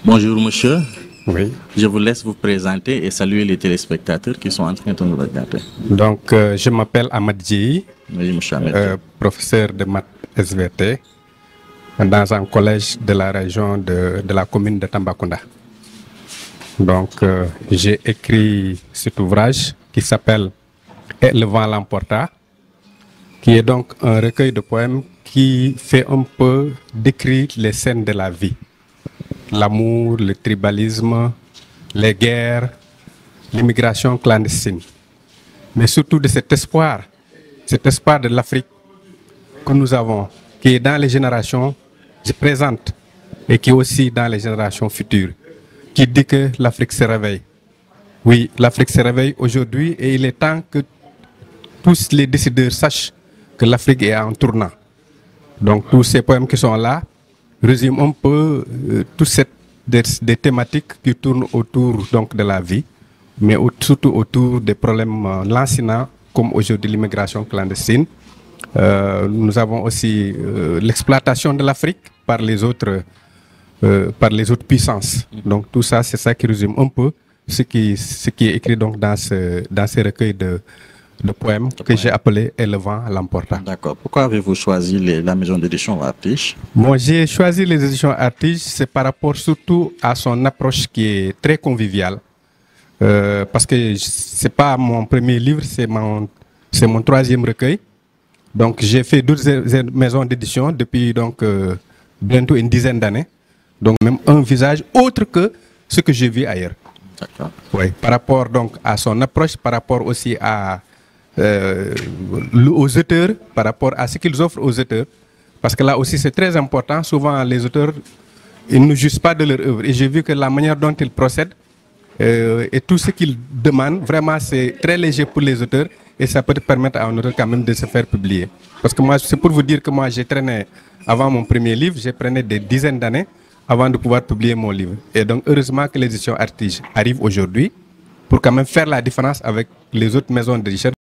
Bonjour monsieur, Oui. je vous laisse vous présenter et saluer les téléspectateurs qui sont en train de nous regarder. Donc, je m'appelle Ahmad Djei, Oui, monsieur Ahmed. professeur de maths SVT dans un collège de la région de la commune de Tambacounda. Donc, j'ai écrit cet ouvrage qui s'appelle Et le vent l'emporta, qui est donc un recueil de poèmes qui fait un peu décrire les scènes de la vie. L'amour, le tribalisme, les guerres, l'immigration clandestine. Mais surtout de cet espoir de l'Afrique que nous avons, qui est dans les générations présentes et qui est aussi dans les générations futures, qui dit que l'Afrique se réveille. Oui, l'Afrique se réveille aujourd'hui et il est temps que tous les décideurs sachent que l'Afrique est en tournant. Donc tous ces poèmes qui sont là résument un peu des thématiques qui tournent autour donc, de la vie, mais surtout autour des problèmes lancinants comme aujourd'hui l'immigration clandestine. Nous avons aussi l'exploitation de l'Afrique par les autres puissances. Donc tout ça, c'est ça qui résume un peu ce qui est écrit donc dans ces recueils de poèmes que j'ai appelé Et le vent l'emporta. D'accord. Pourquoi avez-vous choisi la maison d'édition Artige? Bon, j'ai choisi les éditions Artige, c'est par rapport surtout à son approche qui est très conviviale. Parce que c'est pas mon premier livre, c'est mon troisième recueil. Donc j'ai fait 12 maisons d'édition depuis donc bientôt une dizaine d'années. Donc même un visage autre que ce que j'ai vu ailleurs. D'accord. Oui, par rapport donc à son approche, par rapport aussi aux auteurs, par rapport à ce qu'ils offrent aux auteurs. Parce que là aussi c'est très important, souvent les auteurs, ils ne jugent pas de leur œuvre. Et j'ai vu que la manière dont ils procèdent et tout ce qu'ils demandent, vraiment c'est très léger pour les auteurs et ça peut permettre à un auteur quand même de se faire publier. Parce que moi, c'est pour vous dire que moi j'ai traîné, avant mon premier livre, j'ai traîné des dizaines d'années avant de pouvoir publier mon livre. Et donc heureusement que l'édition Artige arrive aujourd'hui pour quand même faire la différence avec les autres maisons d'édition.